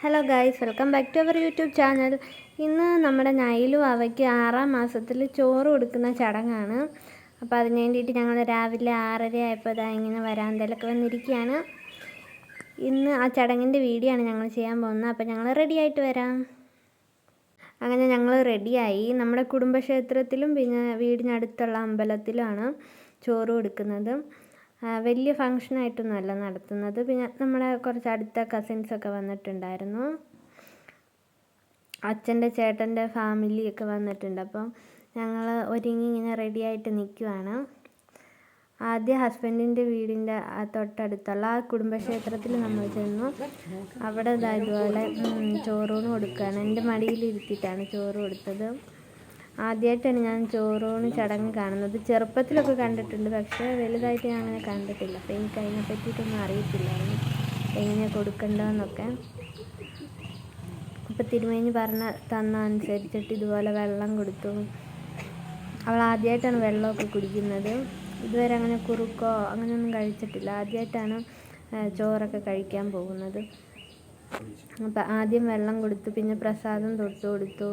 Hello guys, welcome back to our YouTube channel. ഇന്ന് നമ്മുടെ നൈലു അവയ്ക്ക് 6ാം മാസത്തിൽ ചോറ് കൊടുക്കുന്ന ചടങ്ങാണ്. അപ്പോൾ അതിന് വേണ്ടിയിട്ട് ഞങ്ങൾ രാവിലെ 6:30 ആയപ്പോൾ ഇങ്ങനെ വരാന്തയിലൊക്കെ വന്നിരിക്കുകയാണ്. ഇന്ന് ആ ചടങ്ങിൻ്റെ വീഡിയോ ആണ് ഞങ്ങൾ ചെയ്യാൻ പോകുന്നത്. അപ്പോൾ ഞങ്ങൾ റെഡി ആയിട്ട് വരാം. അങ്ങനെ ഞങ്ങൾ റെഡിയായി. നമ്മുടെ കുടുംബക്ഷേത്രത്തിലും പിന്നെ വീടിനടുത്തുള്ള അമ്പലത്തിലുമാണ് ചോറ് കൊടുക്കുന്നത്. വലിയ ഫങ്ഷനായിട്ടൊന്നുമല്ല നടത്തുന്നത്. പിന്നെ നമ്മുടെ കുറച്ച് അടുത്ത കസിൻസൊക്കെ വന്നിട്ടുണ്ടായിരുന്നു. അച്ഛൻ്റെ ചേട്ടൻ്റെ ഫാമിലിയൊക്കെ വന്നിട്ടുണ്ട്. അപ്പം ഞങ്ങൾ ഒരുങ്ങി ഇങ്ങനെ റെഡിയായിട്ട് നിൽക്കുവാണ്. ആദ്യം ഹസ്ബൻഡിൻ്റെ വീടിൻ്റെ തൊട്ടടുത്തുള്ള ആ കുടുംബക്ഷേത്രത്തിൽ നമ്മൾ ചെന്നു. അവിടെ ഇതുപോലെ ചോറൂണ് കൊടുക്കുകയാണ്. എൻ്റെ മടിയിലിരുത്തിയിട്ടാണ് ചോറ് കൊടുത്തത്. ആദ്യമായിട്ടാണ് ഞാൻ ചോറൂണ് ചടങ്ങ് കാണുന്നത്. ചെറുപ്പത്തിലൊക്കെ കണ്ടിട്ടുണ്ട്, പക്ഷേ വലുതായിട്ട് ഞാൻ അങ്ങനെ കണ്ടിട്ടില്ല. അപ്പോൾ എനിക്ക് അതിനെ പറ്റിയിട്ടൊന്നും അറിയത്തില്ലായിരുന്നു, എങ്ങനെയാണ് കൊടുക്കേണ്ടതെന്നൊക്കെ. അപ്പോൾ തിരുമേനി തന്ന അനുസരിച്ചിട്ട് ഇതുപോലെ വെള്ളം കൊടുത്തു. അവൾ ആദ്യമായിട്ടാണ് വെള്ളമൊക്കെ കുടിക്കുന്നത്. ഇതുവരെ അങ്ങനെ കുറുക്കോ അങ്ങനെയൊന്നും കഴിച്ചിട്ടില്ല. ആദ്യമായിട്ടാണ് ചോറൊക്കെ കഴിക്കാൻ പോകുന്നത്. അപ്പം ആദ്യം വെള്ളം കൊടുത്തു, പിന്നെ പ്രസാദം തൊട്ട് കൊടുത്തു.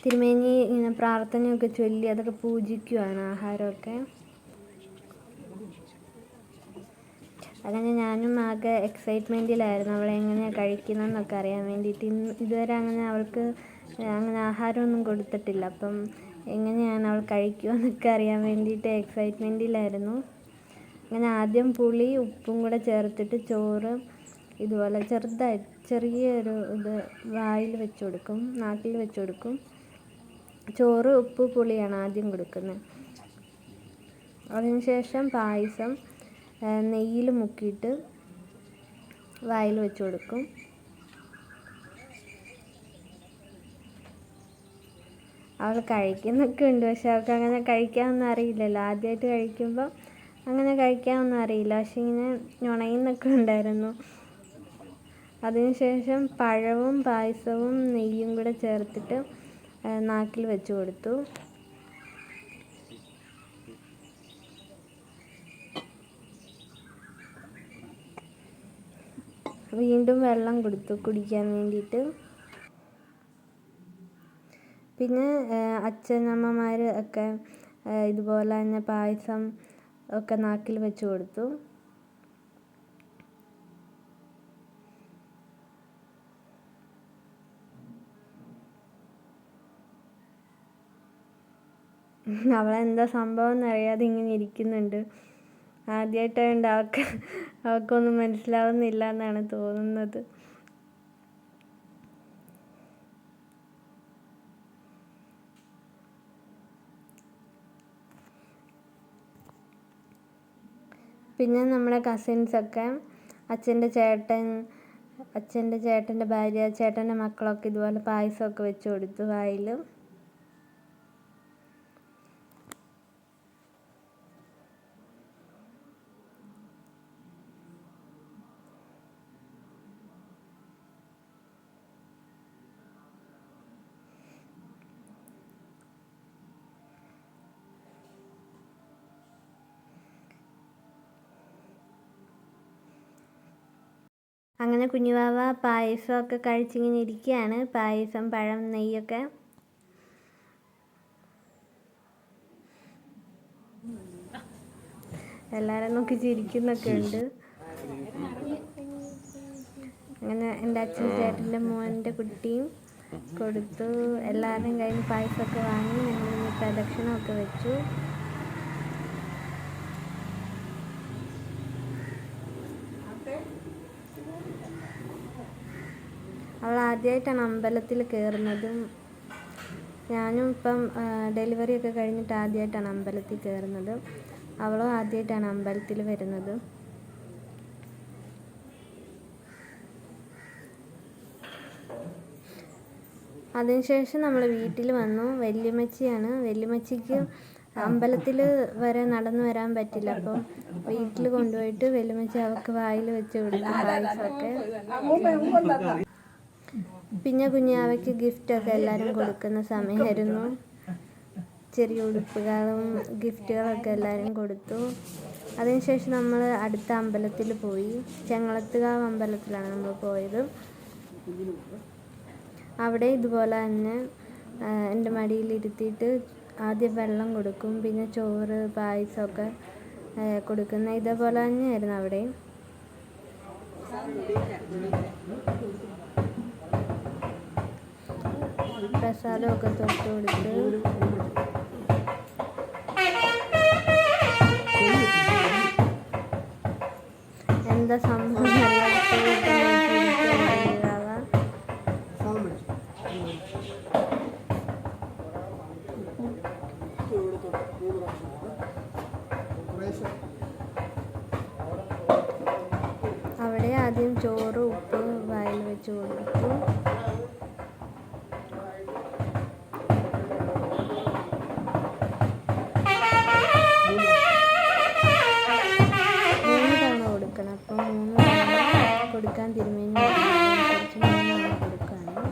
തിരുമേനി ഇങ്ങനെ പ്രാർത്ഥനയൊക്കെ ചൊല്ലി അതൊക്കെ പൂജിക്കുകയാണ് ആഹാരമൊക്കെ. അങ്ങനെ ഞാനും ആകെ എക്സൈറ്റ്മെൻറ്റിലായിരുന്നു അവൾ എങ്ങനെയാണ് കഴിക്കുന്നതെന്നൊക്കെ അറിയാൻ വേണ്ടിയിട്ട്. ഇതുവരെ അങ്ങനെ അവൾക്ക് അങ്ങനെ ആഹാരമൊന്നും കൊടുത്തിട്ടില്ല. അപ്പം എങ്ങനെയാണ് അവൾ കഴിക്കുമെന്നൊക്കെ അറിയാൻ വേണ്ടിയിട്ട് എക്സൈറ്റ്മെൻറ്റിലായിരുന്നു. അങ്ങനെ ആദ്യം പുളി ഉപ്പും കൂടെ ചേർത്തിട്ട് ചോറ് ഇതുപോലെ ചെറിയൊരു വായിൽ വെച്ച് കൊടുക്കും, നാക്കിൽ വെച്ച് കൊടുക്കും. ചോറ് ഉപ്പ് പുളിയാണ് ആദ്യം കൊടുക്കുന്നത്. അതിനുശേഷം പായസം നെയ്യിൽ മുക്കിയിട്ട് വായിൽ വെച്ച് കൊടുക്കും. അവൾ കഴിക്കുന്നൊക്കെ ഉണ്ട്, പക്ഷെ അവൾക്ക് അങ്ങനെ കഴിക്കാനൊന്നും അറിയില്ലല്ലോ. ആദ്യമായിട്ട് കഴിക്കുമ്പോൾ അങ്ങനെ കഴിക്കാനൊന്നും അറിയില്ല, പക്ഷെ ഇങ്ങനെ നുണയുന്നൊക്കെ ഉണ്ടായിരുന്നു. അതിനുശേഷം പഴവും പായസവും നെയ്യും കൂടെ ചേർത്തിട്ട് നാക്കിൽ വെച്ച് കൊടുത്തു. വീണ്ടും വെള്ളം കൊടുത്തു കുടിക്കാൻ വേണ്ടിയിട്ട്. പിന്നെ അച്ഛനമ്മമാർ ഒക്കെ ഇതുപോലെ തന്നെ പായസം ഒക്കെ നാക്കിൽ വെച്ച് കൊടുത്തു. അവളെന്താ സംഭവം എന്നറിയാതെ ഇങ്ങനെ ഇരിക്കുന്നുണ്ട്. ആദ്യമായിട്ടായതുകൊണ്ട് അവൾക്കൊന്നും മനസ്സിലാവുന്നില്ല എന്നാണ് തോന്നുന്നത്. പിന്നെ നമ്മുടെ കസിൻസൊക്കെ അച്ഛൻ്റെ ചേട്ടൻ്റെ ഭാര്യ, ചേട്ടൻ്റെ മക്കളൊക്കെ ഇതുപോലെ പായസമൊക്കെ വെച്ച് കൊടുത്തു വായിൽ. അങ്ങനെ കുഞ്ഞുവാവ പായസമൊക്കെ കഴിച്ചിങ്ങനെ ഇരിക്കുകയാണ്. പായസം, പഴം, നെയ്യൊക്കെ. എല്ലാവരും നോക്കി ചിരിക്കുന്നൊക്കെ ഉണ്ട്. അങ്ങനെ എൻ്റെ അച്ഛൻ ചേട്ടൻ്റെ മോൻ്റെ കുട്ടിയും കൊടുത്തു. എല്ലാവരുടെയും കയ്യിൽ നിന്ന് പായസമൊക്കെ വാങ്ങി ഞങ്ങൾ പ്രദക്ഷിണമൊക്കെ വെച്ചു. അവൾ ആദ്യമായിട്ടാണ് അമ്പലത്തിൽ കയറുന്നതും. ഞാനും ഇപ്പം ഡെലിവറിയൊക്കെ കഴിഞ്ഞിട്ട് ആദ്യമായിട്ടാണ് അമ്പലത്തിൽ കയറുന്നത്. അവളും ആദ്യമായിട്ടാണ് അമ്പലത്തിൽ വരുന്നത്. അതിനുശേഷം നമ്മൾ വീട്ടിൽ വന്നു. വല്യമ്മച്ചിക്ക് അമ്പലത്തിൽ വരെ നടന്നു വരാൻ പറ്റില്ല. അപ്പം വീട്ടിൽ കൊണ്ടുപോയിട്ട് വല്യമ്മച്ചി അവൾക്ക് വായിൽ വെച്ച് കൊടുത്തു പായസമൊക്കെ. പിന്നെ കുഞ്ഞാവയ്ക്ക് ഗിഫ്റ്റൊക്കെ എല്ലാവരും കൊടുക്കുന്ന സമയമായിരുന്നു. ചെറിയ ഉടുപ്പുകളും ഗിഫ്റ്റുകളൊക്കെ എല്ലാവരും കൊടുത്തു. അതിനുശേഷം നമ്മൾ അടുത്ത അമ്പലത്തിൽ പോയി. ചെങ്ങളത്തുകാവ് അമ്പലത്തിലാണ് നമ്മൾ പോയത്. അവിടെ ഇതുപോലെ തന്നെ എൻ്റെ മടിയിലിരുത്തിയിട്ട് ആദ്യം വെള്ളം കൊടുക്കും, പിന്നെ ചോറ് പായസമൊക്കെ കൊടുക്കുന്ന ഇതേപോലെ തന്നെയായിരുന്നു അവിടെ. പ്രസാദമൊക്കെ തൊട്ട് കൊടുത്ത് എന്താ സംഭവം അവിടെ ആദ്യം ചോറ് ഉപ്പ് വായിൽ വെച്ച് കൊടുത്തു. അപ്പം 3 തവണ കൊടുക്കാൻ തിരുമേനി കുറച്ച് 3 തവണ കൊടുക്കുകയാണ്.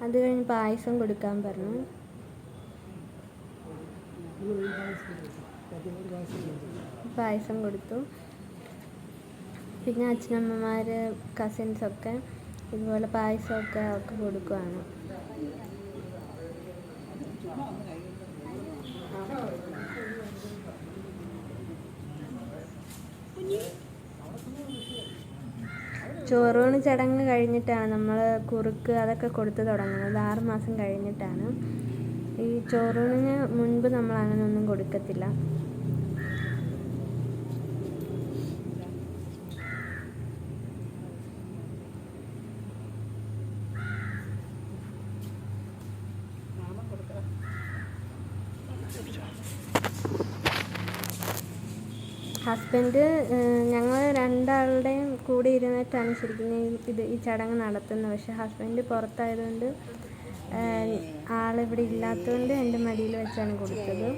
അത് കഴിഞ്ഞ് പായസം കൊടുക്കാൻ പറഞ്ഞു. പായസം കൊടുത്തു. പിന്നെ അച്ഛനമ്മമാർ കസിൻസൊക്കെ ഇതുപോലെ പായസമൊക്കെ അവർക്ക് കൊടുക്കുകയാണ്. ചോറൂണ് ചടങ്ങ് കഴിഞ്ഞിട്ടാണ് നമ്മൾ കുറുക്ക് അതൊക്കെ കൊടുത്ത് തുടങ്ങുന്നത്. 6 മാസം കഴിഞ്ഞിട്ടാണ്. ഈ ചോറൂണിന് മുൻപ് നമ്മൾ അങ്ങനെയൊന്നും കൊടുക്കത്തില്ല. ഹസ്ബൻഡ് ഞങ്ങൾ രണ്ടാളുടെയും കൂടെ ഇരുന്നിട്ടാണ് ശരിക്കും ഈ ചടങ്ങ് നടത്തുന്നത്. പക്ഷെ ഹസ്ബൻഡ് പുറത്തായതുകൊണ്ട് ആളിവിടെ ഇല്ലാത്തതുകൊണ്ട് എൻ്റെ മടിയിൽ വെച്ചാണ് കൊടുത്തത്.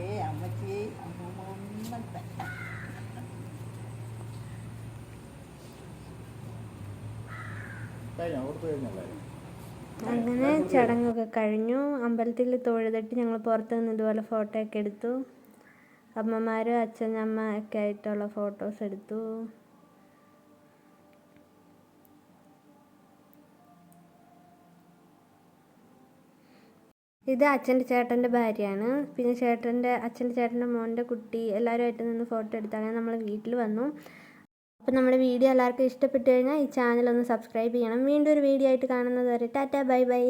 അങ്ങനെ ചടങ്ങൊക്കെ കഴിഞ്ഞു. അമ്പലത്തിൽ തൊഴുതിട്ട് ഞങ്ങൾ പുറത്ത് നിന്ന് ഇതുപോലെ ഫോട്ടോ ഒക്കെ എടുത്തു. അമ്മമാരും അച്ഛനമ്മ ഒക്കെ ആയിട്ടുള്ള ഫോട്ടോസ് എടുത്തു. ഇത് അച്ഛൻ്റെ ചേട്ടൻ്റെ ഭാര്യയാണ്. പിന്നെ അച്ഛൻ്റെ ചേട്ടൻ്റെ മോൻ്റെ കുട്ടി എല്ലാവരുമായിട്ട് നിന്ന് ഫോട്ടോ എടുത്ത് അങ്ങനെ നമ്മൾ വീട്ടിൽ വന്നു. അപ്പോൾ നമ്മുടെ വീഡിയോ എല്ലാവർക്കും ഇഷ്ടപ്പെട്ടു കഴിഞ്ഞാൽ ഈ ചാനൽ ഒന്ന് സബ്സ്ക്രൈബ് ചെയ്യണം. വീണ്ടും ഒരു വീഡിയോ ആയിട്ട് കാണുന്നത് വരെ ടാറ്റാ ബൈ ബൈ.